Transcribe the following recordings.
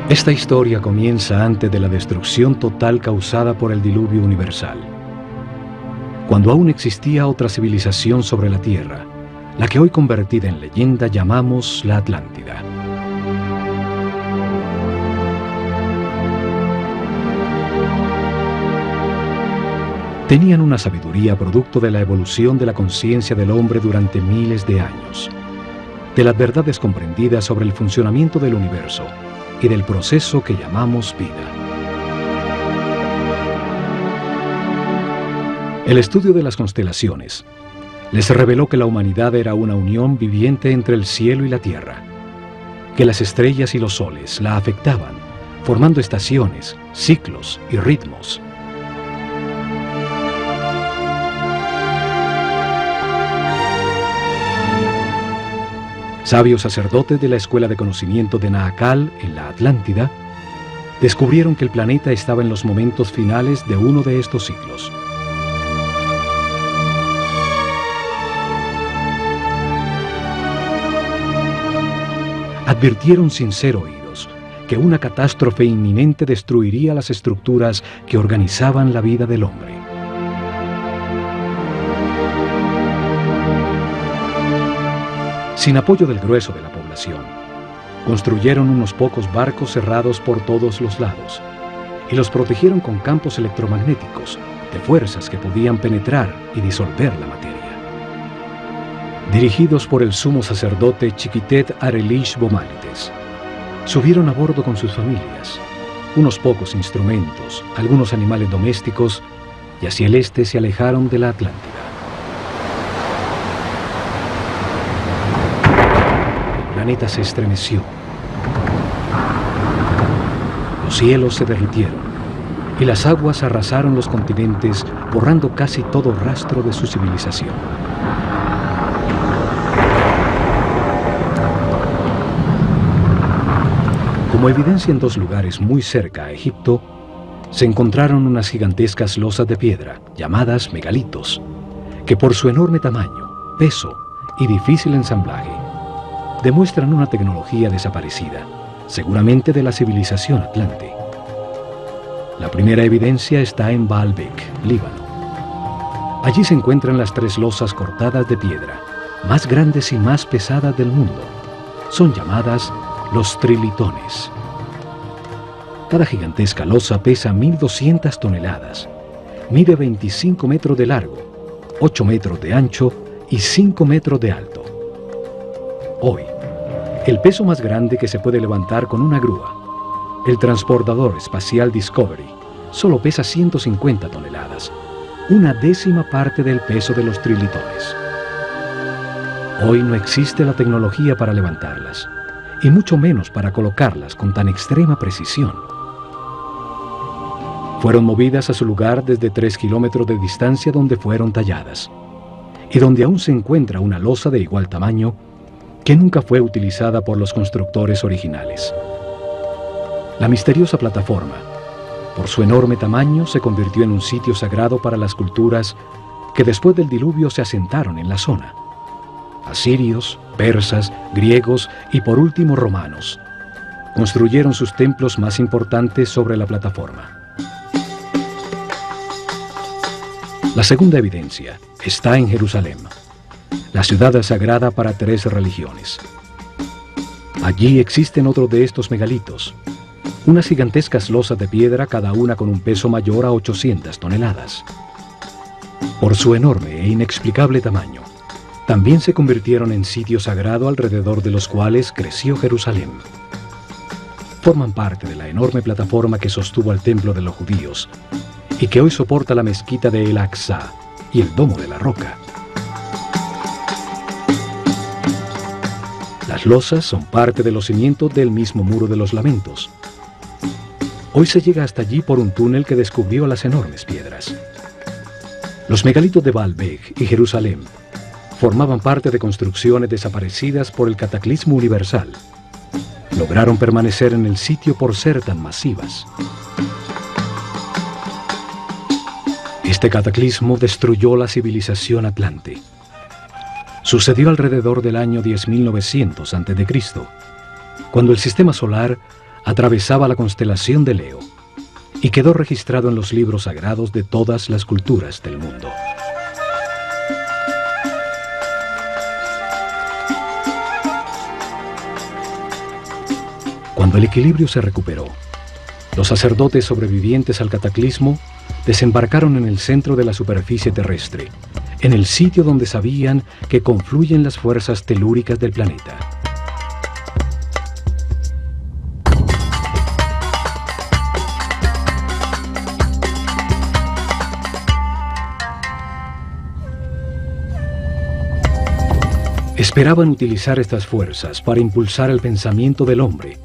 Esta historia comienza antes de la destrucción total causada por el diluvio universal, cuando aún existía otra civilización sobre la Tierra, la que hoy convertida en leyenda llamamos la Atlántida. Tenían una sabiduría producto de la evolución de la conciencia del hombre durante miles de años, de las verdades comprendidas sobre el funcionamiento del universo y del proceso que llamamos vida. El estudio de las constelaciones les reveló que la humanidad era una unión viviente entre el cielo y la tierra, que las estrellas y los soles la afectaban, formando estaciones, ciclos y ritmos. Sabios sacerdotes de la Escuela de Conocimiento de Naakal, en la Atlántida, descubrieron que el planeta estaba en los momentos finales de uno de estos ciclos. Advirtieron sin ser oídos que una catástrofe inminente destruiría las estructuras que organizaban la vida del hombre. Sin apoyo del grueso de la población, construyeron unos pocos barcos cerrados por todos los lados y los protegieron con campos electromagnéticos de fuerzas que podían penetrar y disolver la materia. Dirigidos por el sumo sacerdote Chiquitet Arelish Bomalites, subieron a bordo con sus familias, unos pocos instrumentos, algunos animales domésticos, y hacia el este se alejaron de la Atlántida. El planeta se estremeció. Los cielos se derritieron y las aguas arrasaron los continentes, borrando casi todo rastro de su civilización. Como evidencia en dos lugares muy cerca a Egipto, se encontraron unas gigantescas losas de piedra, llamadas megalitos, que por su enorme tamaño, peso y difícil ensamblaje, demuestran una tecnología desaparecida, seguramente de la civilización atlante. La primera evidencia está en Baalbek, Líbano. Allí se encuentran las tres losas cortadas de piedra, más grandes y más pesadas del mundo. Son llamadas los trilitones. Cada gigantesca losa pesa 1.200 toneladas, mide 25 metros de largo, 8 metros de ancho y 5 metros de alto. Hoy, el peso más grande que se puede levantar con una grúa, el transportador espacial Discovery, solo pesa 150 toneladas, una décima parte del peso de los trilitones. Hoy no existe la tecnología para levantarlas, y mucho menos para colocarlas con tan extrema precisión. Fueron movidas a su lugar desde 3 kilómetros de distancia donde fueron talladas, y donde aún se encuentra una losa de igual tamaño que nunca fue utilizada por los constructores originales. La misteriosa plataforma, por su enorme tamaño, se convirtió en un sitio sagrado para las culturas que después del diluvio se asentaron en la zona. Asirios, persas, griegos y por último romanos construyeron sus templos más importantes sobre la plataforma. La segunda evidencia está en Jerusalén, la ciudad sagrada para 3 religiones. Allí existen otros de estos megalitos, unas gigantescas losas de piedra, cada una con un peso mayor a 800 toneladas. Por su enorme e inexplicable tamaño, también se convirtieron en sitio sagrado alrededor de los cuales creció Jerusalén. Forman parte de la enorme plataforma que sostuvo al templo de los judíos y que hoy soporta la mezquita de El Aqsa y el Domo de la Roca. Las losas son parte de los cimientos del mismo Muro de los Lamentos. Hoy se llega hasta allí por un túnel que descubrió las enormes piedras. Los megalitos de Baalbek y Jerusalén formaban parte de construcciones desaparecidas por el cataclismo universal. Lograron permanecer en el sitio por ser tan masivas. Este cataclismo destruyó la civilización atlante. Sucedió alrededor del año 10.900 a.C., cuando el sistema solar atravesaba la constelación de Leo y quedó registrado en los libros sagrados de todas las culturas del mundo. Cuando el equilibrio se recuperó, los sacerdotes sobrevivientes al cataclismo desembarcaron en el centro de la superficie terrestre, en el sitio donde sabían que confluyen las fuerzas telúricas del planeta. Esperaban utilizar estas fuerzas para impulsar el pensamiento del hombre,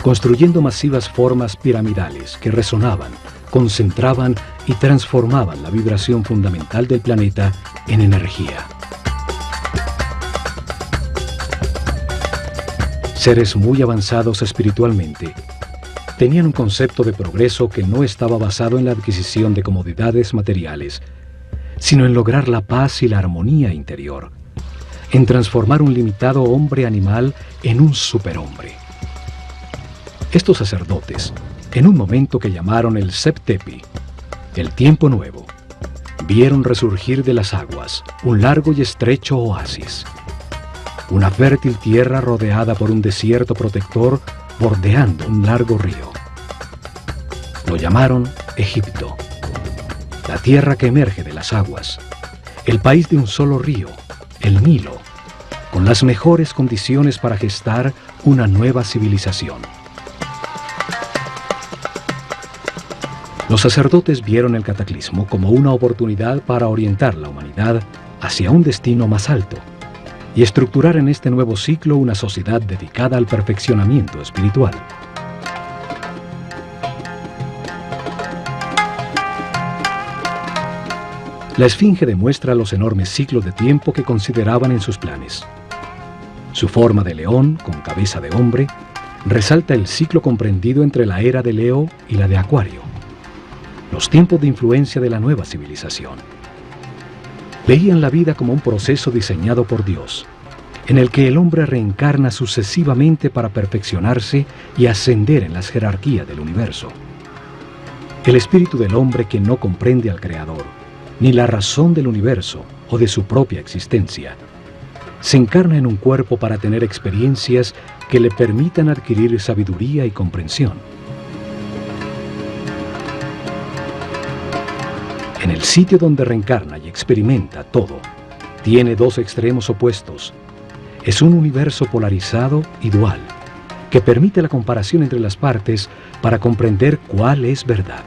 construyendo masivas formas piramidales que resonaban, concentraban y transformaban la vibración fundamental del planeta en energía. Seres muy avanzados espiritualmente tenían un concepto de progreso que no estaba basado en la adquisición de comodidades materiales, sino en lograr la paz y la armonía interior, en transformar un limitado hombre animal en un superhombre. Estos sacerdotes, en un momento que llamaron el Septepi, el tiempo nuevo, vieron resurgir de las aguas un largo y estrecho oasis, una fértil tierra rodeada por un desierto protector bordeando un largo río. Lo llamaron Egipto, la tierra que emerge de las aguas, el país de un solo río, el Nilo, con las mejores condiciones para gestar una nueva civilización. Los sacerdotes vieron el cataclismo como una oportunidad para orientar la humanidad hacia un destino más alto y estructurar en este nuevo ciclo una sociedad dedicada al perfeccionamiento espiritual. La Esfinge demuestra los enormes ciclos de tiempo que consideraban en sus planes. Su forma de león, con cabeza de hombre, resalta el ciclo comprendido entre la era de Leo y la de Acuario, los tiempos de influencia de la nueva civilización. Veían la vida como un proceso diseñado por Dios, en el que el hombre reencarna sucesivamente para perfeccionarse y ascender en las jerarquías del universo. El espíritu del hombre que no comprende al Creador, ni la razón del universo o de su propia existencia, se encarna en un cuerpo para tener experiencias que le permitan adquirir sabiduría y comprensión. En el sitio donde reencarna y experimenta todo, tiene dos extremos opuestos. Es un universo polarizado y dual, que permite la comparación entre las partes para comprender cuál es verdad.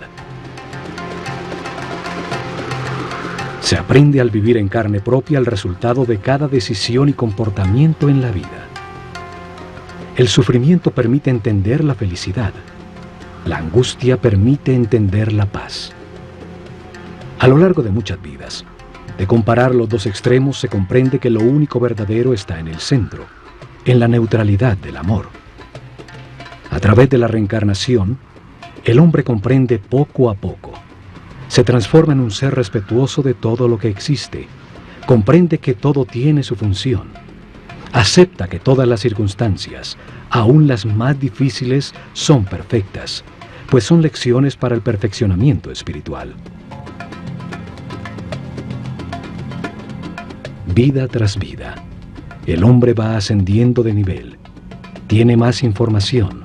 Se aprende al vivir en carne propia el resultado de cada decisión y comportamiento en la vida. El sufrimiento permite entender la felicidad. La angustia permite entender la paz. A lo largo de muchas vidas, de comparar los dos extremos se comprende que lo único verdadero está en el centro, en la neutralidad del amor. A través de la reencarnación, el hombre comprende poco a poco. Se transforma en un ser respetuoso de todo lo que existe, comprende que todo tiene su función, acepta que todas las circunstancias, aún las más difíciles, son perfectas, pues son lecciones para el perfeccionamiento espiritual. Vida tras vida, el hombre va ascendiendo de nivel, tiene más información,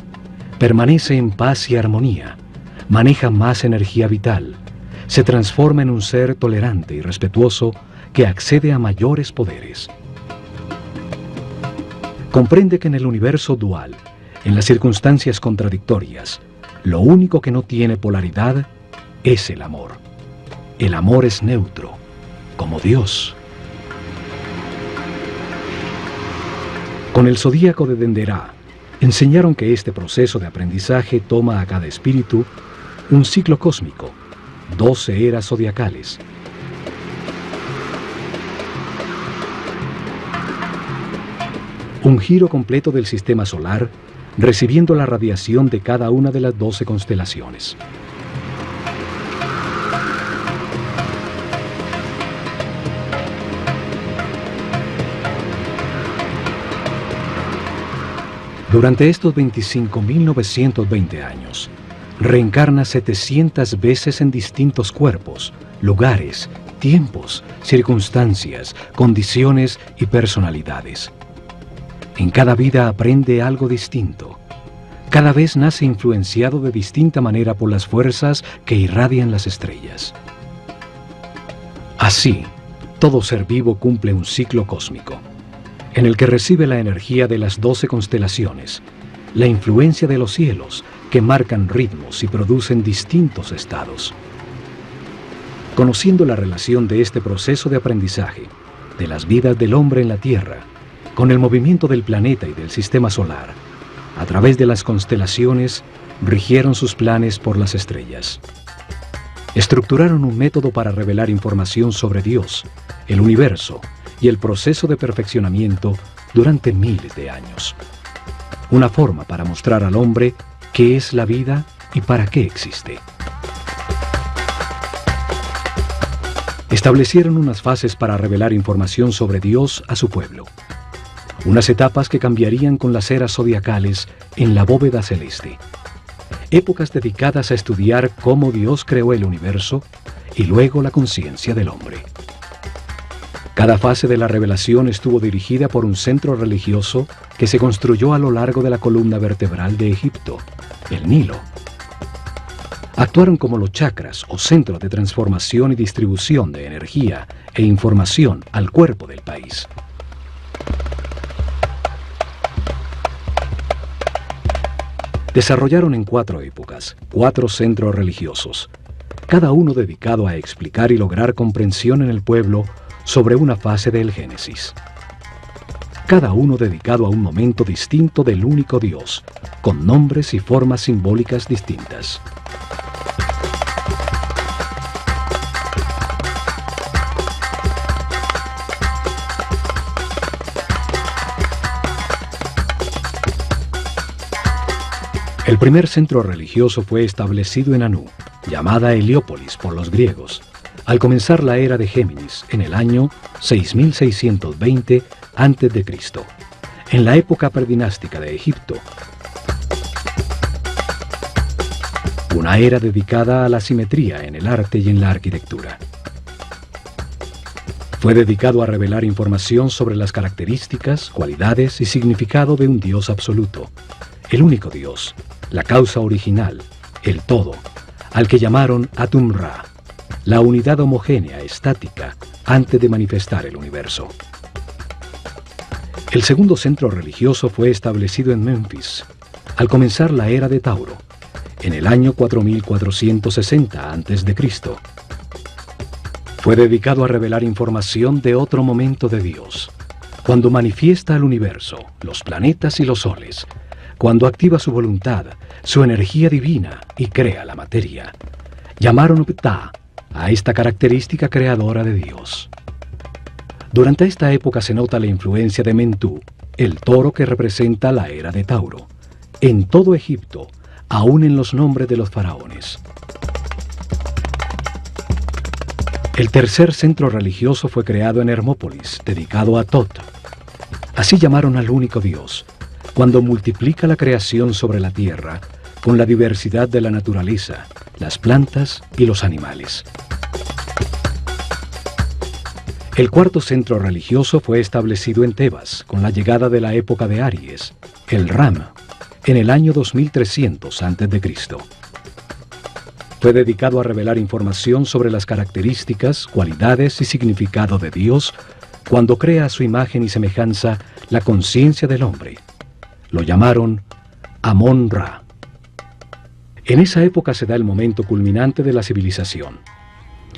permanece en paz y armonía, maneja más energía vital, se transforma en un ser tolerante y respetuoso que accede a mayores poderes. Comprende que en el universo dual, en las circunstancias contradictorias, lo único que no tiene polaridad es el amor. El amor es neutro, como Dios. Con el zodíaco de Denderah, enseñaron que este proceso de aprendizaje toma a cada espíritu un ciclo cósmico, 12 eras zodiacales. Un giro completo del sistema solar, recibiendo la radiación de cada una de las 12 constelaciones. Durante estos 25.920 años, reencarna 700 veces en distintos cuerpos, lugares, tiempos, circunstancias, condiciones y personalidades. En cada vida aprende algo distinto. Cada vez nace influenciado de distinta manera por las fuerzas que irradian las estrellas. Así, todo ser vivo cumple un ciclo cósmico, en el que recibe la energía de las 12 constelaciones, la influencia de los cielos, que marcan ritmos y producen distintos estados. Conociendo la relación de este proceso de aprendizaje, de las vidas del hombre en la Tierra, con el movimiento del planeta y del sistema solar, a través de las constelaciones, rigieron sus planes por las estrellas. Estructuraron un método para revelar información sobre Dios, el universo y el proceso de perfeccionamiento durante miles de años. Una forma para mostrar al hombre qué es la vida y para qué existe. Establecieron unas fases para revelar información sobre Dios a su pueblo. Unas etapas que cambiarían con las eras zodiacales en la bóveda celeste. Épocas dedicadas a estudiar cómo Dios creó el universo y luego la conciencia del hombre. Cada fase de la revelación estuvo dirigida por un centro religioso que se construyó a lo largo de la columna vertebral de Egipto, el Nilo. Actuaron como los chakras o centros de transformación y distribución de energía e información al cuerpo del país. Desarrollaron en 4 épocas, 4 centros religiosos, cada uno dedicado a explicar y lograr comprensión en el pueblo sobre una fase del Génesis. Cada uno dedicado a un momento distinto del único Dios, con nombres y formas simbólicas distintas. El primer centro religioso fue establecido en Anu, llamada Heliópolis por los griegos, al comenzar la era de Géminis en el año 6620 a.C., en la época predinástica de Egipto. Una era dedicada a la simetría en el arte y en la arquitectura. Fue dedicado a revelar información sobre las características, cualidades y significado de un Dios absoluto, el único Dios, la causa original, el todo, al que llamaron Atum-Ra, la unidad homogénea estática antes de manifestar el universo. El segundo centro religioso fue establecido en Memphis, al comenzar la era de Tauro, en el año 4460 a.C. Fue dedicado a revelar información de otro momento de Dios, cuando manifiesta al universo, los planetas y los soles, cuando activa su voluntad, su energía divina y crea la materia. Llamaron Ptah a esta característica creadora de Dios. Durante esta época se nota la influencia de Mentú, el toro que representa la era de Tauro, en todo Egipto, aún en los nombres de los faraones. El tercer centro religioso fue creado en Hermópolis, dedicado a Tot. Así llamaron al único Dios, cuando multiplica la creación sobre la tierra con la diversidad de la naturaleza, las plantas y los animales. El cuarto centro religioso fue establecido en Tebas con la llegada de la época de Aries, el Ram, en el año 2300 a.C. Fue dedicado a revelar información sobre las características, cualidades y significado de Dios cuando crea a su imagen y semejanza la conciencia del hombre. Lo llamaron Amón-Ra. En esa época se da el momento culminante de la civilización.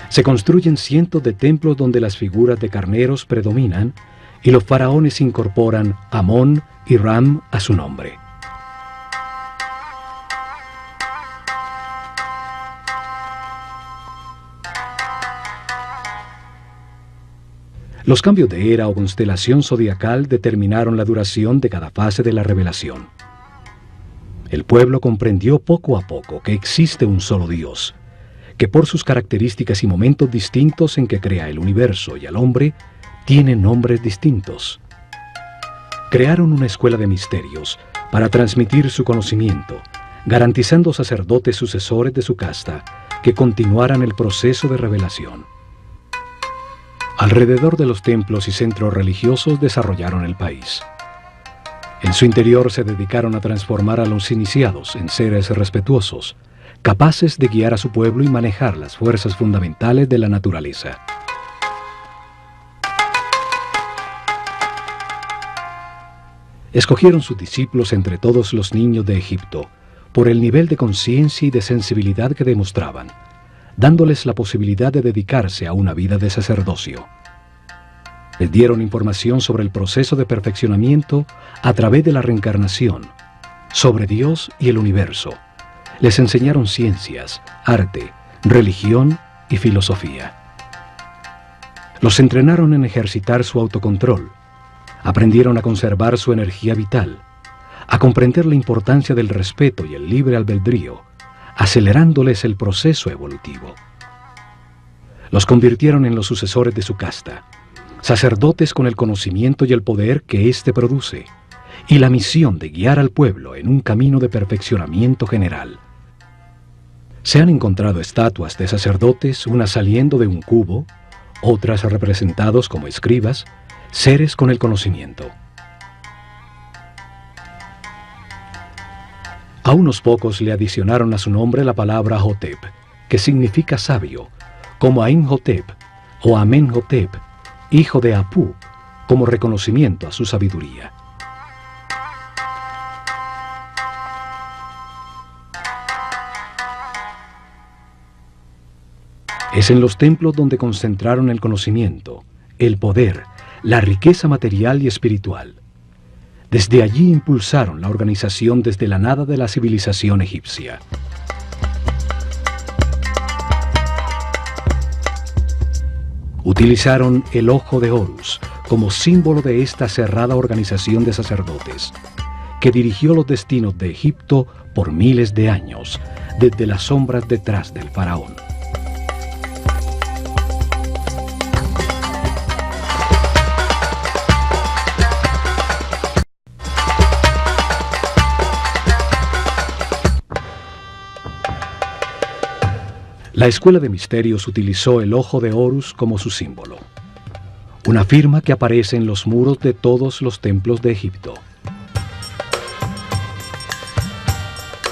Se construyen cientos de templos donde las figuras de carneros predominan y los faraones incorporan Amón y Ram a su nombre. Los cambios de era o constelación zodiacal determinaron la duración de cada fase de la revelación. El pueblo comprendió poco a poco que existe un solo Dios, que por sus características y momentos distintos en que crea el universo y al hombre, tiene nombres distintos. Crearon una escuela de misterios para transmitir su conocimiento, garantizando sacerdotes sucesores de su casta que continuaran el proceso de revelación. Alrededor de los templos y centros religiosos desarrollaron el país. En su interior se dedicaron a transformar a los iniciados en seres respetuosos, capaces de guiar a su pueblo y manejar las fuerzas fundamentales de la naturaleza. Escogieron sus discípulos entre todos los niños de Egipto por el nivel de conciencia y de sensibilidad que demostraban, dándoles la posibilidad de dedicarse a una vida de sacerdocio. Les dieron información sobre el proceso de perfeccionamiento a través de la reencarnación, sobre Dios y el universo. Les enseñaron ciencias, arte, religión y filosofía. Los entrenaron en ejercitar su autocontrol. Aprendieron a conservar su energía vital, a comprender la importancia del respeto y el libre albedrío, acelerándoles el proceso evolutivo. Los convirtieron en los sucesores de su casta, sacerdotes con el conocimiento y el poder que éste produce, y la misión de guiar al pueblo en un camino de perfeccionamiento general. Se han encontrado estatuas de sacerdotes, unas saliendo de un cubo, otras representados como escribas, seres con el conocimiento. A unos pocos le adicionaron a su nombre la palabra Hotep, que significa sabio, como a Imhotep o Amenhotep, hijo de Apú, como reconocimiento a su sabiduría. Es en los templos donde concentraron el conocimiento, el poder, la riqueza material y espiritual. Desde allí impulsaron la organización desde la nada de la civilización egipcia. Utilizaron el ojo de Horus como símbolo de esta cerrada organización de sacerdotes, que dirigió los destinos de Egipto por miles de años, desde las sombras detrás del faraón. La Escuela de Misterios utilizó el ojo de Horus como su símbolo, una firma que aparece en los muros de todos los templos de Egipto.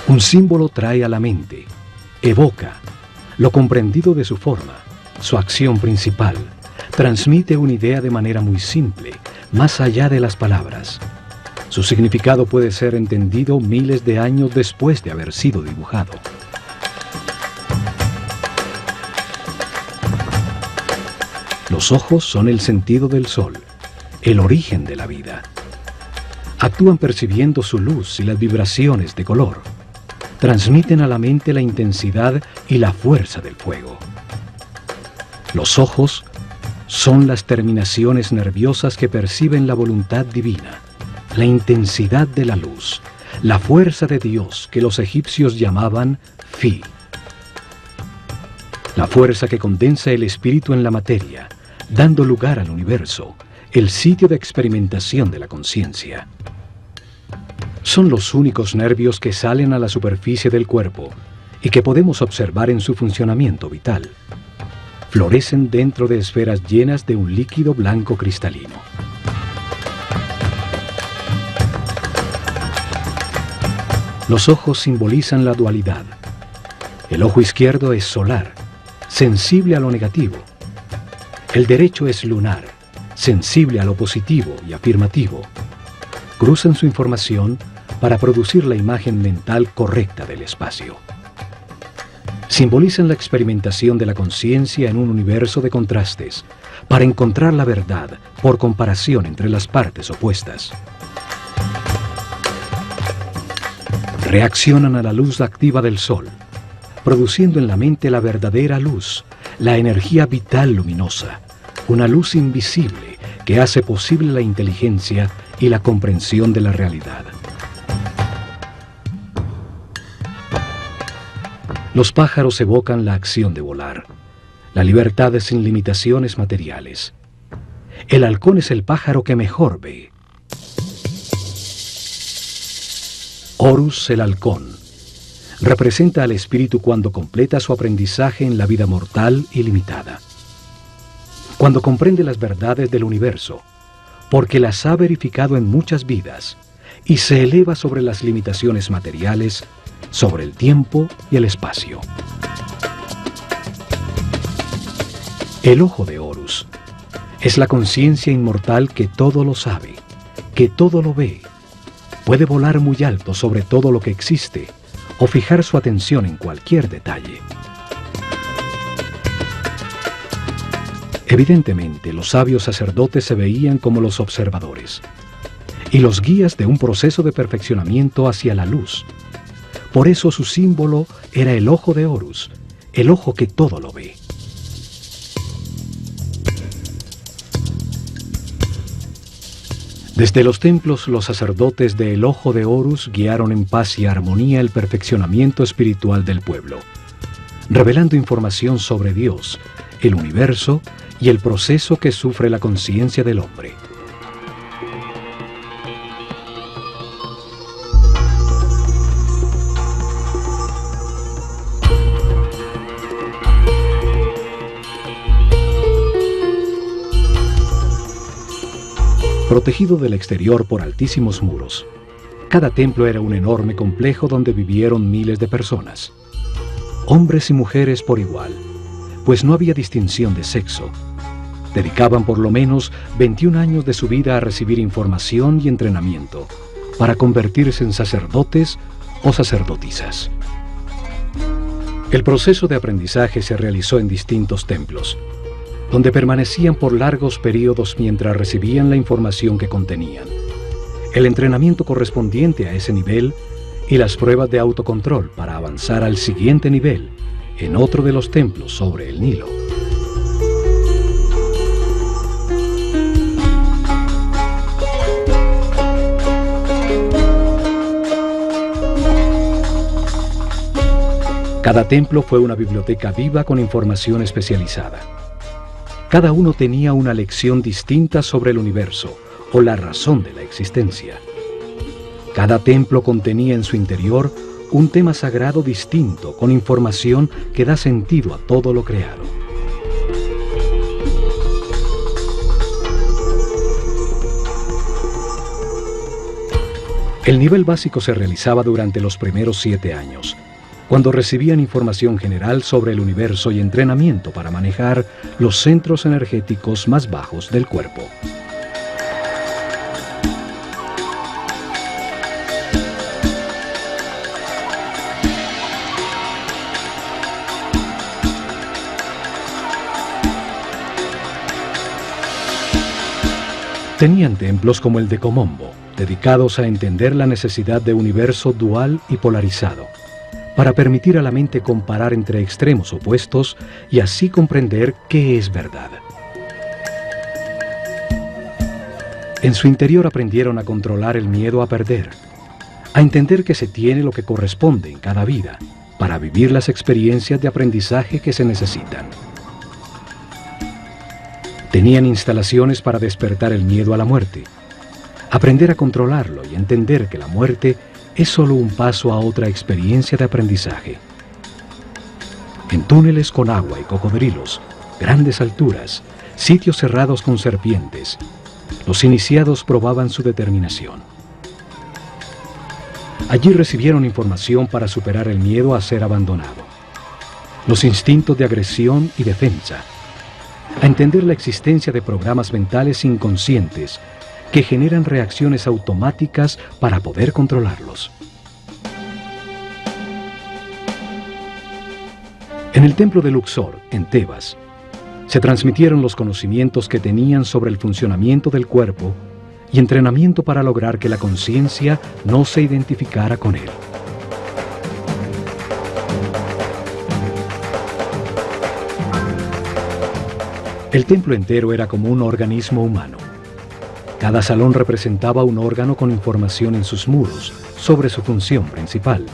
Un símbolo trae a la mente, evoca lo comprendido de su forma, su acción principal, transmite una idea de manera muy simple, más allá de las palabras. Su significado puede ser entendido miles de años después de haber sido dibujado. Los ojos son el sentido del sol, el origen de la vida. Actúan percibiendo su luz y las vibraciones de color. Transmiten a la mente la intensidad y la fuerza del fuego. Los ojos son las terminaciones nerviosas que perciben la voluntad divina, la intensidad de la luz, la fuerza de Dios que los egipcios llamaban Fi. La fuerza que condensa el espíritu en la materia, dando lugar al universo, el sitio de experimentación de la conciencia. Son los únicos nervios que salen a la superficie del cuerpo y que podemos observar en su funcionamiento vital. Florecen dentro de esferas llenas de un líquido blanco cristalino. Los ojos simbolizan la dualidad. El ojo izquierdo es solar, sensible a lo negativo. El derecho es lunar, sensible a lo positivo y afirmativo. Cruzan su información para producir la imagen mental correcta del espacio. Simbolizan la experimentación de la conciencia en un universo de contrastes, para encontrar la verdad por comparación entre las partes opuestas. Reaccionan a la luz activa del sol, produciendo en la mente la verdadera luz, la energía vital luminosa, una luz invisible que hace posible la inteligencia y la comprensión de la realidad. Los pájaros evocan la acción de volar, la libertad sin limitaciones materiales. El halcón es el pájaro que mejor ve. Horus, el halcón, representa al espíritu cuando completa su aprendizaje en la vida mortal y limitada. Cuando comprende las verdades del universo, porque las ha verificado en muchas vidas, y se eleva sobre las limitaciones materiales, sobre el tiempo y el espacio. El ojo de Horus es la conciencia inmortal que todo lo sabe, que todo lo ve. Puede volar muy alto sobre todo lo que existe o fijar su atención en cualquier detalle. Evidentemente, los sabios sacerdotes se veían como los observadores y los guías de un proceso de perfeccionamiento hacia la luz. Por eso su símbolo era el ojo de Horus, el ojo que todo lo ve. Desde los templos, los sacerdotes del ojo de Horus guiaron en paz y armonía el perfeccionamiento espiritual del pueblo, revelando información sobre Dios, el universo y el proceso que sufre la conciencia del hombre. Protegido del exterior por altísimos muros, cada templo era un enorme complejo donde vivieron miles de personas, hombres y mujeres por igual, pues no había distinción de sexo. Dedicaban por lo menos 21 años de su vida a recibir información y entrenamiento para convertirse en sacerdotes o sacerdotisas. El proceso de aprendizaje se realizó en distintos templos, donde permanecían por largos periodos mientras recibían la información que contenían, el entrenamiento correspondiente a ese nivel y las pruebas de autocontrol para avanzar al siguiente nivel en otro de los templos sobre el Nilo. Cada templo fue una biblioteca viva con información especializada. Cada uno tenía una lección distinta sobre el universo o la razón de la existencia. Cada templo contenía en su interior un tema sagrado distinto con información que da sentido a todo lo creado. El nivel básico se realizaba durante los primeros 7 años, cuando recibían información general sobre el universo y entrenamiento para manejar los centros energéticos más bajos del cuerpo. Tenían templos como el de Komombo, dedicados a entender la necesidad de un universo dual y polarizado, para permitir a la mente comparar entre extremos opuestos y así comprender qué es verdad. En su interior aprendieron a controlar el miedo a perder, a entender que se tiene lo que corresponde en cada vida para vivir las experiencias de aprendizaje que se necesitan. Tenían instalaciones para despertar el miedo a la muerte, aprender a controlarlo y entender que la muerte es solo un paso a otra experiencia de aprendizaje. En túneles con agua y cocodrilos, grandes alturas, sitios cerrados con serpientes, los iniciados probaban su determinación. Allí recibieron información para superar el miedo a ser abandonado, los instintos de agresión y defensa, a entender la existencia de programas mentales inconscientes que generan reacciones automáticas para poder controlarlos. En el templo de Luxor, en Tebas, se transmitieron los conocimientos que tenían sobre el funcionamiento del cuerpo y entrenamiento para lograr que la conciencia no se identificara con él. El templo entero era como un organismo humano. Cada salón representaba un órgano con información en sus muros sobre su función principal,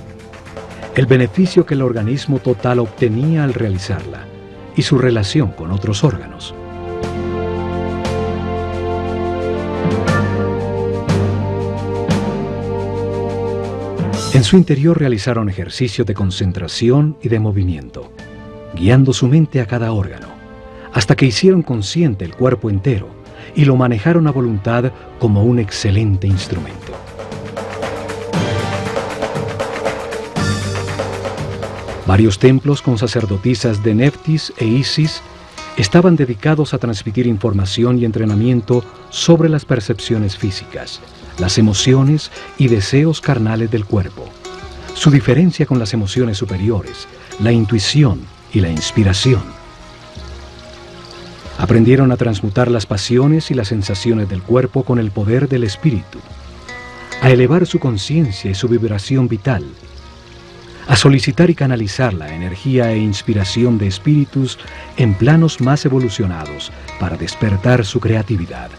el beneficio que el organismo total obtenía al realizarla y su relación con otros órganos. En su interior realizaron ejercicios de concentración y de movimiento, guiando su mente a cada órgano, hasta que hicieron consciente el cuerpo entero y lo manejaron a voluntad como un excelente instrumento. Varios templos con sacerdotisas de Neftis e Isis estaban dedicados a transmitir información y entrenamiento sobre las percepciones físicas, las emociones y deseos carnales del cuerpo, su diferencia con las emociones superiores, la intuición y la inspiración. Aprendieron a transmutar las pasiones y las sensaciones del cuerpo con el poder del espíritu, a elevar su conciencia y su vibración vital, a solicitar y canalizar la energía e inspiración de espíritus en planos más evolucionados para despertar su creatividad.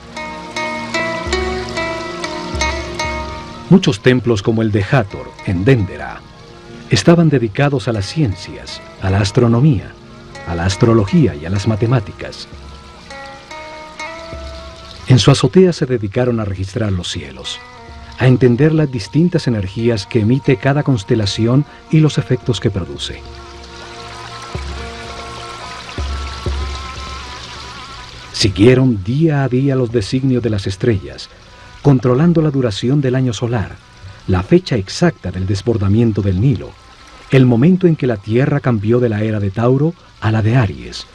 Muchos templos como el de Hathor, en Dendera, estaban dedicados a las ciencias, a la astronomía, a la astrología y a las matemáticas. En su azotea se dedicaron a registrar los cielos, a entender las distintas energías que emite cada constelación y los efectos que produce. Siguieron día a día los designios de las estrellas, controlando la duración del año solar, la fecha exacta del desbordamiento del Nilo, el momento en que la Tierra cambió de la era de Tauro a la de Aries,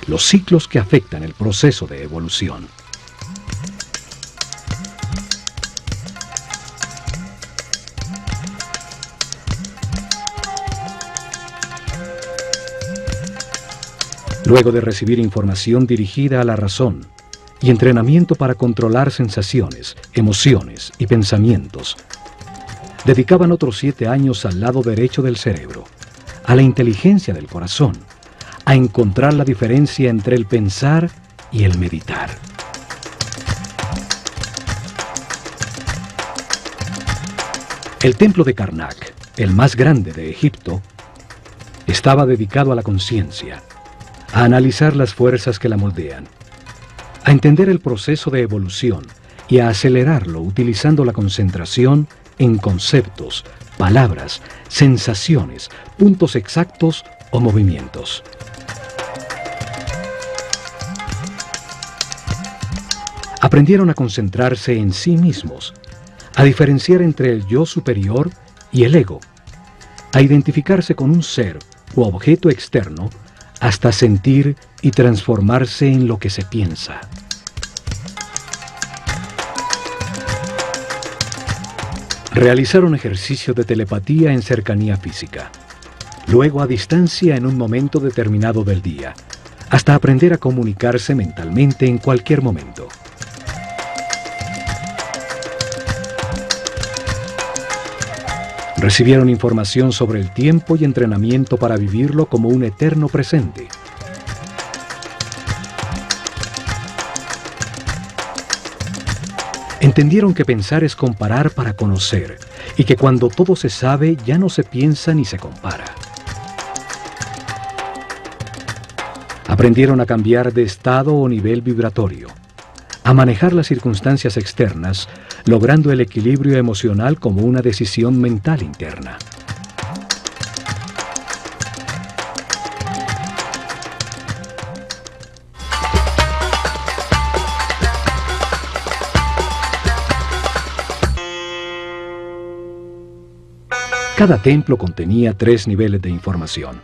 los ciclos que afectan el proceso de evolución. Luego de recibir información dirigida a la razón y entrenamiento para controlar sensaciones, emociones y pensamientos, dedicaban otros 7 años al lado derecho del cerebro, a la inteligencia del corazón, a encontrar la diferencia entre el pensar y el meditar. El templo de Karnak, el más grande de Egipto, estaba dedicado a la conciencia, a analizar las fuerzas que la moldean, a entender el proceso de evolución y a acelerarlo utilizando la concentración en conceptos, palabras, sensaciones, puntos exactos o movimientos. Aprendieron a concentrarse en sí mismos, a diferenciar entre el yo superior y el ego, a identificarse con un ser u objeto externo hasta sentir y transformarse en lo que se piensa. Realizaron ejercicios de telepatía en cercanía física, luego a distancia en un momento determinado del día, hasta aprender a comunicarse mentalmente en cualquier momento. Recibieron información sobre el tiempo y entrenamiento para vivirlo como un eterno presente. Entendieron que pensar es comparar para conocer, y que cuando todo se sabe ya no se piensa ni se compara. Aprendieron a cambiar de estado o nivel vibratorio, a manejar las circunstancias externas, logrando el equilibrio emocional como una decisión mental interna. Cada templo contenía 3 niveles de información.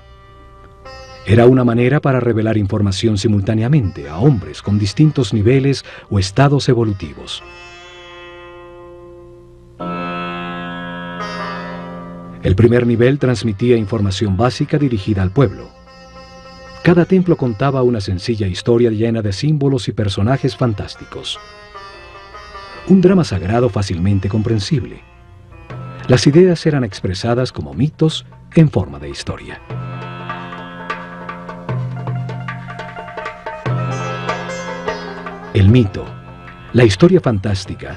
Era una manera para revelar información simultáneamente a hombres con distintos niveles o estados evolutivos. El primer nivel transmitía información básica dirigida al pueblo. Cada templo contaba una sencilla historia llena de símbolos y personajes fantásticos. Un drama sagrado fácilmente comprensible. Las ideas eran expresadas como mitos en forma de historia. El mito, la historia fantástica,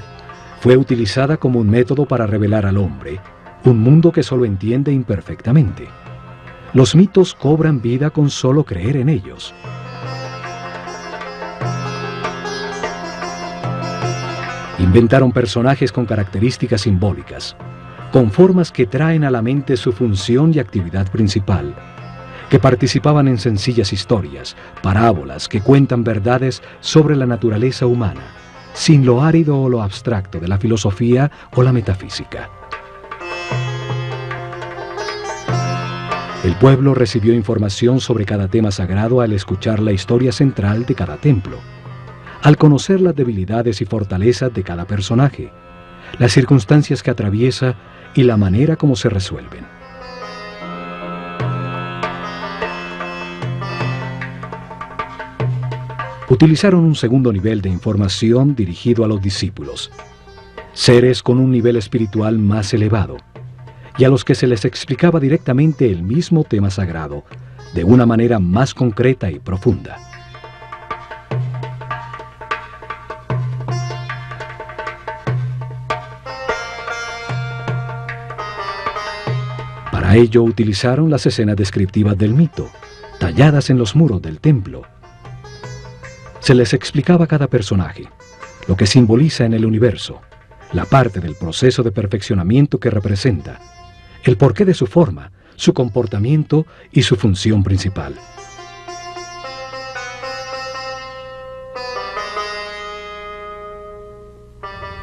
fue utilizada como un método para revelar al hombre un mundo que solo entiende imperfectamente. Los mitos cobran vida con solo creer en ellos. Inventaron personajes con características simbólicas, con formas que traen a la mente su función y actividad principal, que participaban en sencillas historias, parábolas que cuentan verdades sobre la naturaleza humana, sin lo árido o lo abstracto de la filosofía o la metafísica. El pueblo recibió información sobre cada tema sagrado al escuchar la historia central de cada templo, al conocer las debilidades y fortalezas de cada personaje, las circunstancias que atraviesa y la manera como se resuelven. Utilizaron un segundo nivel de información dirigido a los discípulos, seres con un nivel espiritual más elevado, y a los que se les explicaba directamente el mismo tema sagrado, de una manera más concreta y profunda. Para ello utilizaron las escenas descriptivas del mito, talladas en los muros del templo. Se les explicaba a cada personaje, lo que simboliza en el universo, la parte del proceso de perfeccionamiento que representa, el porqué de su forma, su comportamiento y su función principal.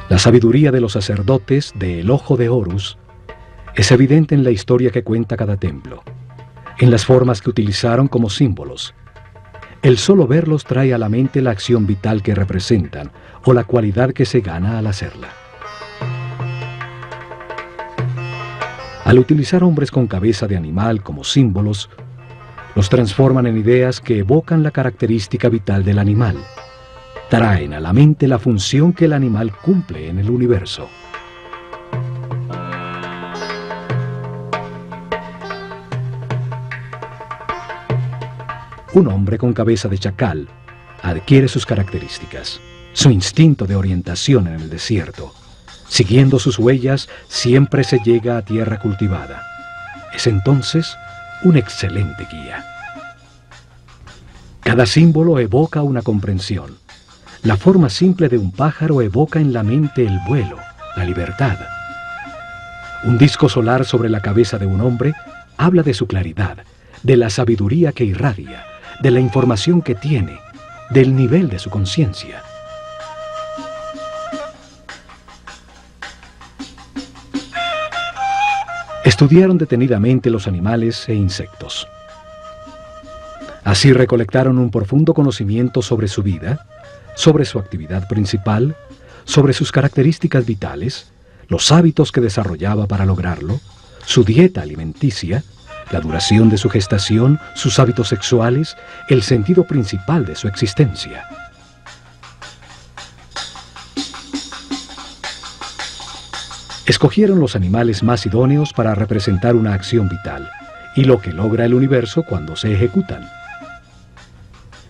La sabiduría de los sacerdotes de El Ojo de Horus es evidente en la historia que cuenta cada templo, en las formas que utilizaron como símbolos. El solo verlos trae a la mente la acción vital que representan o la cualidad que se gana al hacerla. Al utilizar hombres con cabeza de animal como símbolos, los transforman en ideas que evocan la característica vital del animal, traen a la mente la función que el animal cumple en el universo. Un hombre con cabeza de chacal adquiere sus características, su instinto de orientación en el desierto. Siguiendo sus huellas, siempre se llega a tierra cultivada. Es entonces un excelente guía. Cada símbolo evoca una comprensión. La forma simple de un pájaro evoca en la mente el vuelo, la libertad. Un disco solar sobre la cabeza de un hombre habla de su claridad, de la sabiduría que irradia, de la información que tiene, del nivel de su conciencia. Estudiaron detenidamente los animales e insectos. Así recolectaron un profundo conocimiento sobre su vida, sobre su actividad principal, sobre sus características vitales, los hábitos que desarrollaba para lograrlo, su dieta alimenticia, la duración de su gestación, sus hábitos sexuales, el sentido principal de su existencia. Escogieron los animales más idóneos para representar una acción vital y lo que logra el universo cuando se ejecutan.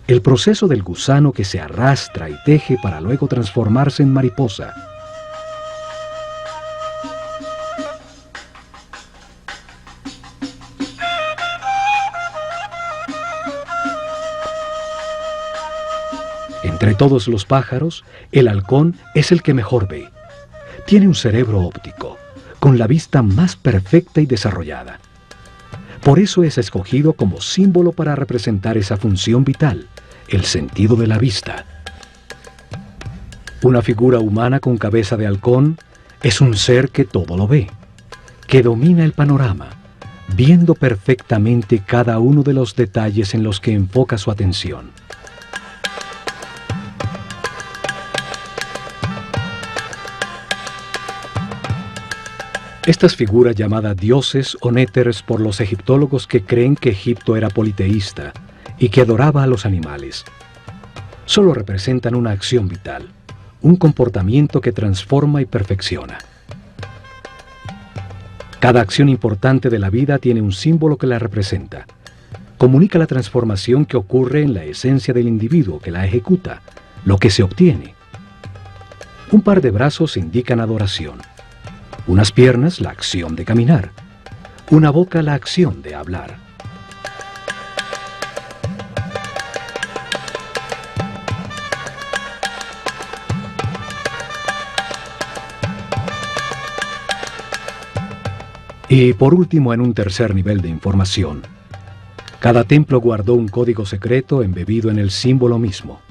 El proceso del gusano que se arrastra y teje para luego transformarse en mariposa. Entre todos los pájaros, el halcón es el que mejor ve. Tiene un cerebro óptico, con la vista más perfecta y desarrollada. Por eso es escogido como símbolo para representar esa función vital, el sentido de la vista. Una figura humana con cabeza de halcón es un ser que todo lo ve, que domina el panorama, viendo perfectamente cada uno de los detalles en los que enfoca su atención. Estas figuras llamadas dioses o néteres por los egiptólogos que creen que Egipto era politeísta y que adoraba a los animales, solo representan una acción vital, un comportamiento que transforma y perfecciona. Cada acción importante de la vida tiene un símbolo que la representa. Comunica la transformación que ocurre en la esencia del individuo que la ejecuta, lo que se obtiene. Un par de brazos indican adoración. Unas piernas, la acción de caminar. Una boca, la acción de hablar. Y por último, en un tercer nivel de información, cada templo guardó un código secreto embebido en el símbolo mismo,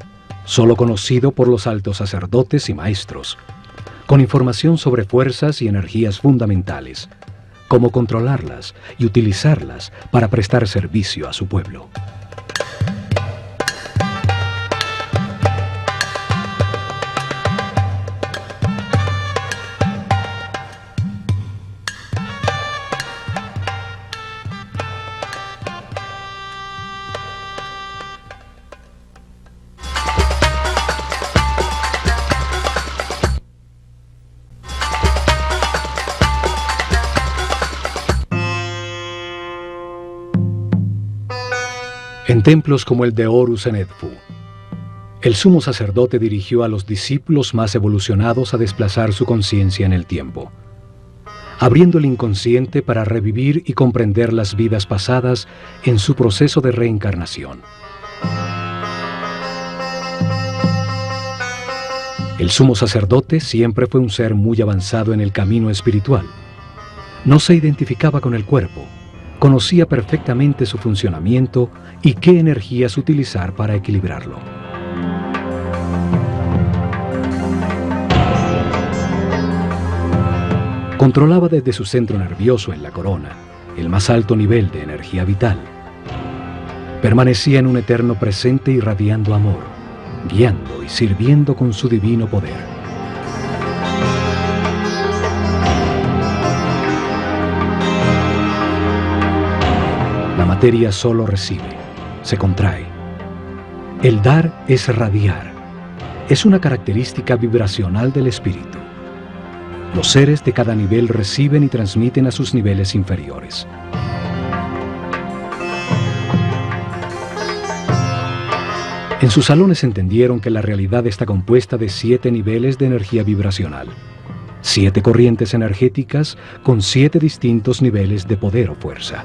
solo conocido por los altos sacerdotes y maestros, con información sobre fuerzas y energías fundamentales, cómo controlarlas y utilizarlas para prestar servicio a su pueblo. En templos como el de Horus en Edfu, el sumo sacerdote dirigió a los discípulos más evolucionados a desplazar su conciencia en el tiempo, abriendo el inconsciente para revivir y comprender las vidas pasadas en su proceso de reencarnación. El sumo sacerdote siempre fue un ser muy avanzado en el camino espiritual. No se identificaba con el cuerpo, conocía perfectamente su funcionamiento y qué energías utilizar para equilibrarlo. Controlaba desde su centro nervioso en la corona el más alto nivel de energía vital. Permanecía en un eterno presente irradiando amor, guiando y sirviendo con su divino poder. La materia solo recibe, se contrae. El dar es radiar. Es una característica vibracional del espíritu. Los seres de cada nivel reciben y transmiten a sus niveles inferiores. En sus salones entendieron que la realidad está compuesta de 7 niveles de energía vibracional, 7 corrientes energéticas con 7 distintos niveles de poder o fuerza.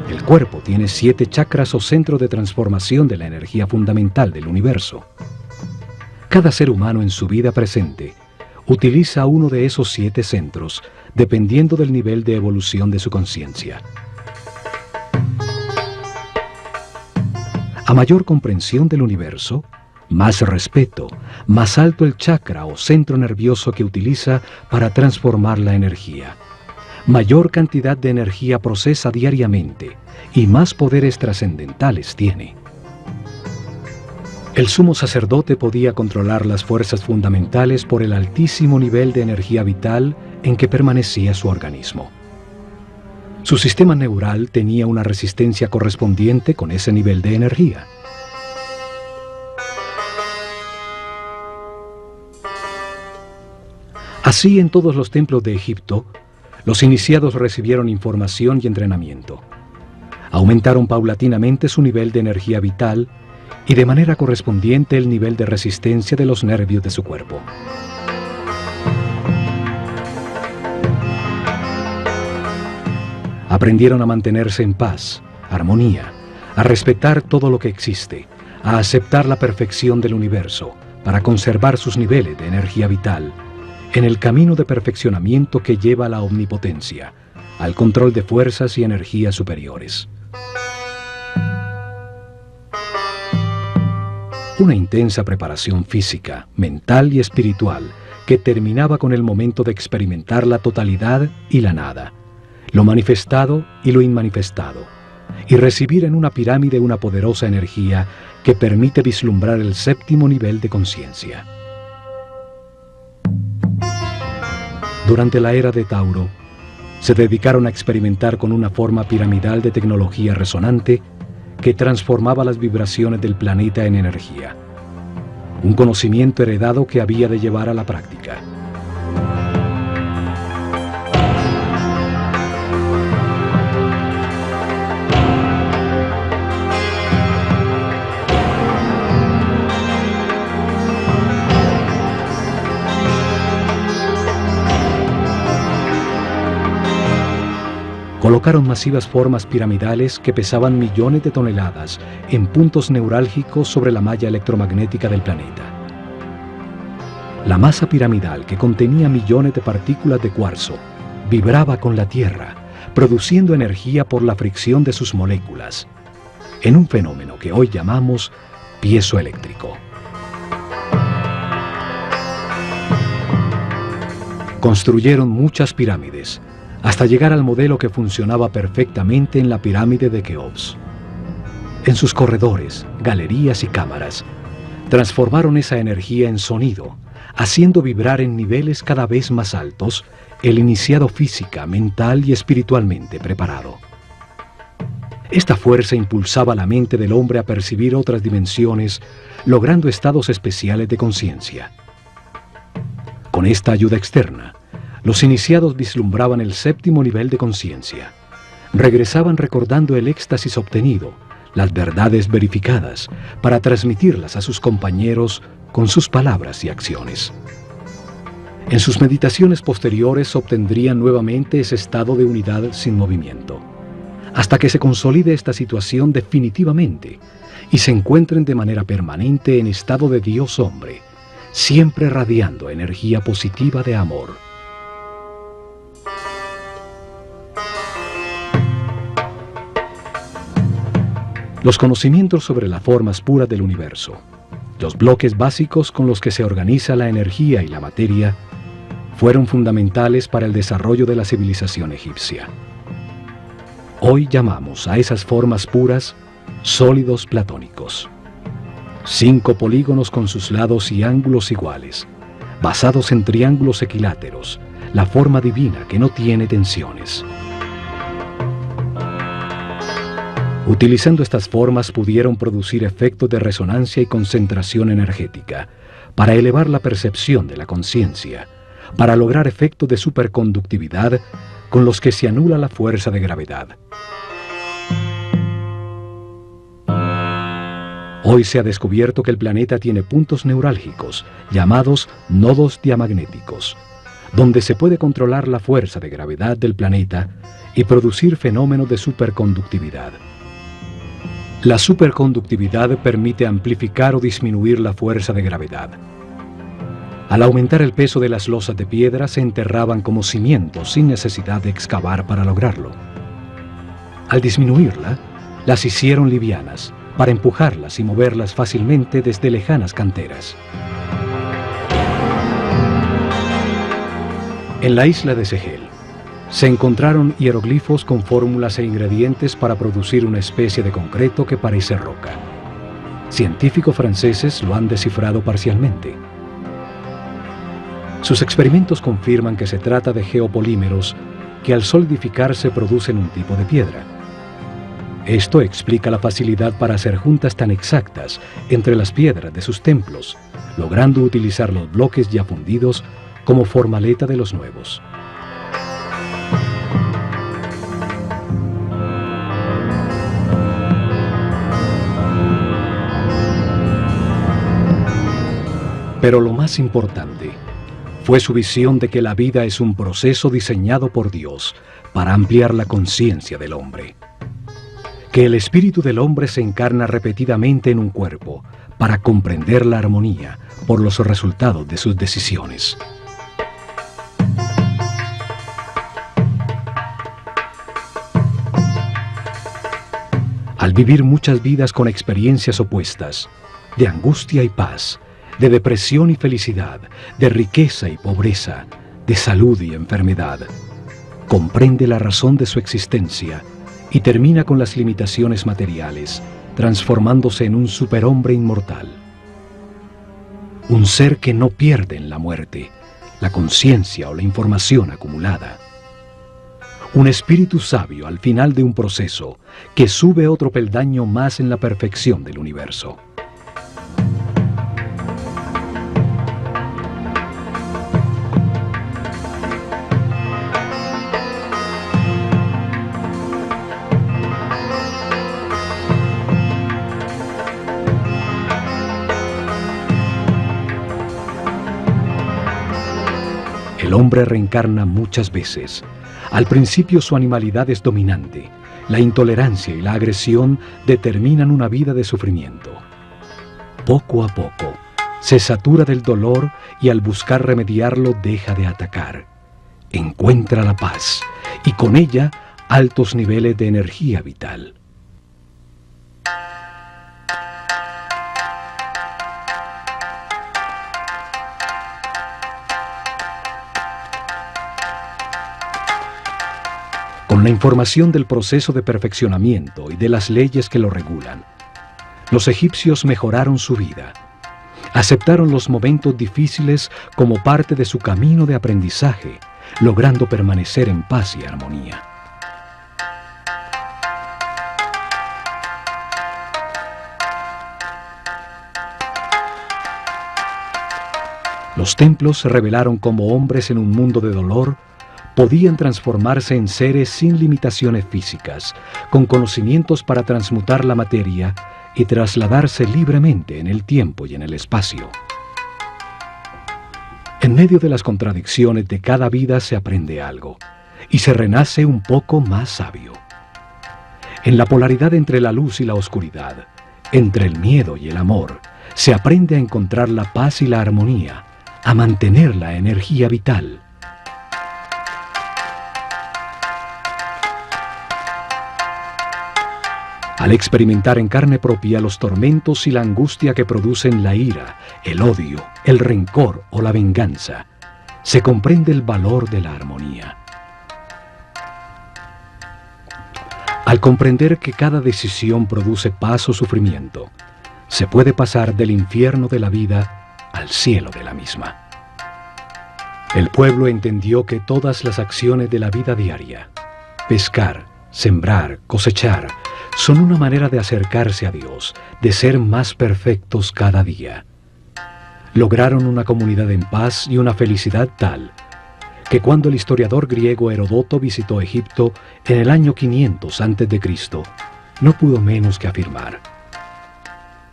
El cuerpo tiene 7 chakras o centros de transformación de la energía fundamental del universo. Cada ser humano en su vida presente utiliza uno de esos 7 centros dependiendo del nivel de evolución de su conciencia. A mayor comprensión del universo, más respeto, más alto el chakra o centro nervioso que utiliza para transformar la energía. Mayor cantidad de energía procesa diariamente y más poderes trascendentales tiene. El sumo sacerdote podía controlar las fuerzas fundamentales por el altísimo nivel de energía vital en que permanecía su organismo. Su sistema neural tenía una resistencia correspondiente con ese nivel de energía. Así, en todos los templos de Egipto, los iniciados recibieron información y entrenamiento. Aumentaron paulatinamente su nivel de energía vital y de manera correspondiente el nivel de resistencia de los nervios de su cuerpo. Aprendieron a mantenerse en paz, armonía, a respetar todo lo que existe, a aceptar la perfección del universo para conservar sus niveles de energía vital en el camino de perfeccionamiento que lleva a la omnipotencia, al control de fuerzas y energías superiores. Una intensa preparación física, mental y espiritual que terminaba con el momento de experimentar la totalidad y la nada, lo manifestado y lo inmanifestado, y recibir en una pirámide una poderosa energía que permite vislumbrar el 7º nivel de conciencia. Durante la era de Tauro, se dedicaron a experimentar con una forma piramidal de tecnología resonante que transformaba las vibraciones del planeta en energía. Un conocimiento heredado que había de llevar a la práctica. Colocaron masivas formas piramidales que pesaban millones de toneladas en puntos neurálgicos sobre la malla electromagnética del planeta. La masa piramidal, que contenía millones de partículas de cuarzo, vibraba con la Tierra, produciendo energía por la fricción de sus moléculas, en un fenómeno que hoy llamamos piezoeléctrico. Construyeron muchas pirámides, hasta llegar al modelo que funcionaba perfectamente en la pirámide de Keops. En sus corredores, galerías y cámaras, transformaron esa energía en sonido, haciendo vibrar en niveles cada vez más altos el iniciado física, mental y espiritualmente preparado. Esta fuerza impulsaba la mente del hombre a percibir otras dimensiones, logrando estados especiales de conciencia. Con esta ayuda externa, los iniciados vislumbraban el séptimo nivel de conciencia. Regresaban recordando el éxtasis obtenido, las verdades verificadas, para transmitirlas a sus compañeros con sus palabras y acciones. En sus meditaciones posteriores obtendrían nuevamente ese estado de unidad sin movimiento, hasta que se consolide esta situación definitivamente y se encuentren de manera permanente en estado de Dios-hombre, siempre radiando energía positiva de amor. Los conocimientos sobre las formas puras del universo, los bloques básicos con los que se organiza la energía y la materia, fueron fundamentales para el desarrollo de la civilización egipcia. Hoy llamamos a esas formas puras sólidos platónicos. 5 polígonos con sus lados y ángulos iguales, basados en triángulos equiláteros, la forma divina que no tiene tensiones. Utilizando estas formas pudieron producir efectos de resonancia y concentración energética para elevar la percepción de la conciencia, para lograr efectos de superconductividad con los que se anula la fuerza de gravedad. Hoy se ha descubierto que el planeta tiene puntos neurálgicos, llamados nodos diamagnéticos, donde se puede controlar la fuerza de gravedad del planeta y producir fenómenos de superconductividad. La superconductividad permite amplificar o disminuir la fuerza de gravedad. Al aumentar el peso de las losas de piedra, se enterraban como cimientos sin necesidad de excavar para lograrlo. Al disminuirla, las hicieron livianas, para empujarlas y moverlas fácilmente desde lejanas canteras. En la isla de Segel, se encontraron hieroglifos con fórmulas e ingredientes para producir una especie de concreto que parece roca. Científicos franceses lo han descifrado parcialmente. Sus experimentos confirman que se trata de geopolímeros que al solidificarse producen un tipo de piedra. Esto explica la facilidad para hacer juntas tan exactas entre las piedras de sus templos, logrando utilizar los bloques ya fundidos como formaleta de los nuevos. Pero lo más importante fue su visión de que la vida es un proceso diseñado por Dios para ampliar la conciencia del hombre. Que el espíritu del hombre se encarna repetidamente en un cuerpo para comprender la armonía por los resultados de sus decisiones. Al vivir muchas vidas con experiencias opuestas, de angustia y paz, de depresión y felicidad, de riqueza y pobreza, de salud y enfermedad, comprende la razón de su existencia y termina con las limitaciones materiales, transformándose en un superhombre inmortal. Un ser que no pierde en la muerte la conciencia o la información acumulada. Un espíritu sabio al final de un proceso que sube otro peldaño más en la perfección del universo. El hombre reencarna muchas veces. Al principio su animalidad es dominante. La intolerancia y la agresión determinan una vida de sufrimiento. Poco a poco, se satura del dolor y al buscar remediarlo deja de atacar. Encuentra la paz y con ella altos niveles de energía vital. Con la información del proceso de perfeccionamiento y de las leyes que lo regulan, los egipcios mejoraron su vida. Aceptaron los momentos difíciles como parte de su camino de aprendizaje, logrando permanecer en paz y armonía. Los templos se revelaron como hombres en un mundo de dolor. Podían transformarse en seres sin limitaciones físicas, con conocimientos para transmutar la materia y trasladarse libremente en el tiempo y en el espacio. En medio de las contradicciones de cada vida se aprende algo y se renace un poco más sabio. En la polaridad entre la luz y la oscuridad, entre el miedo y el amor, se aprende a encontrar la paz y la armonía, a mantener la energía vital. Al experimentar en carne propia los tormentos y la angustia que producen la ira, el odio, el rencor o la venganza, se comprende el valor de la armonía. Al comprender que cada decisión produce paz o sufrimiento, se puede pasar del infierno de la vida al cielo de la misma. El pueblo entendió que todas las acciones de la vida diaria, pescar, sembrar, cosechar, son una manera de acercarse a Dios, de ser más perfectos cada día. Lograron una comunidad en paz y una felicidad tal, que cuando el historiador griego Heródoto visitó Egipto en el año 500 a.C., no pudo menos que afirmar: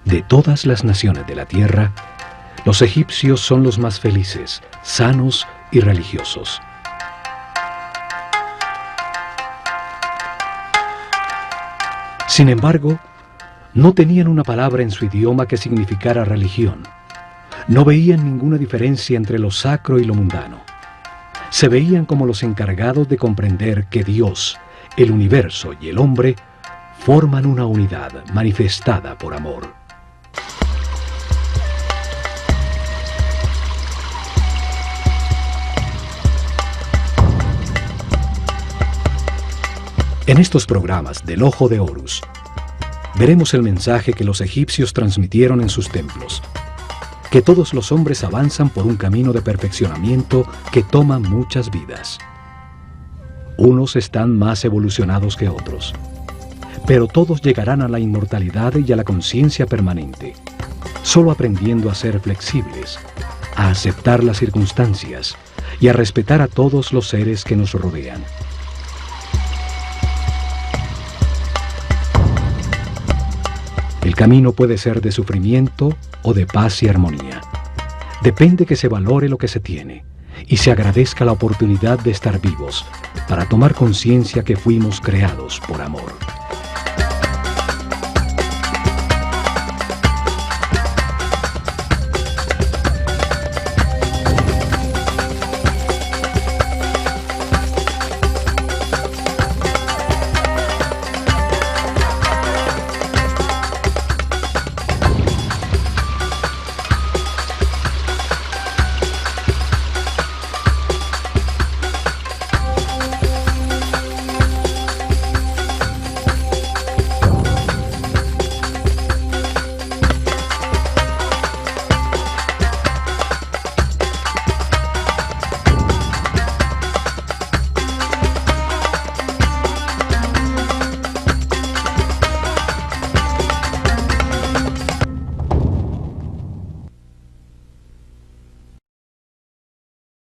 de todas las naciones de la tierra, los egipcios son los más felices, sanos y religiosos. Sin embargo, no tenían una palabra en su idioma que significara religión. No veían ninguna diferencia entre lo sacro y lo mundano. Se veían como los encargados de comprender que Dios, el universo y el hombre forman una unidad manifestada por amor. En estos programas del Ojo de Horus, veremos el mensaje que los egipcios transmitieron en sus templos, que todos los hombres avanzan por un camino de perfeccionamiento que toma muchas vidas. Unos están más evolucionados que otros, pero todos llegarán a la inmortalidad y a la conciencia permanente, solo aprendiendo a ser flexibles, a aceptar las circunstancias y a respetar a todos los seres que nos rodean. El camino puede ser de sufrimiento o de paz y armonía. Depende que se valore lo que se tiene y se agradezca la oportunidad de estar vivos para tomar conciencia que fuimos creados por amor.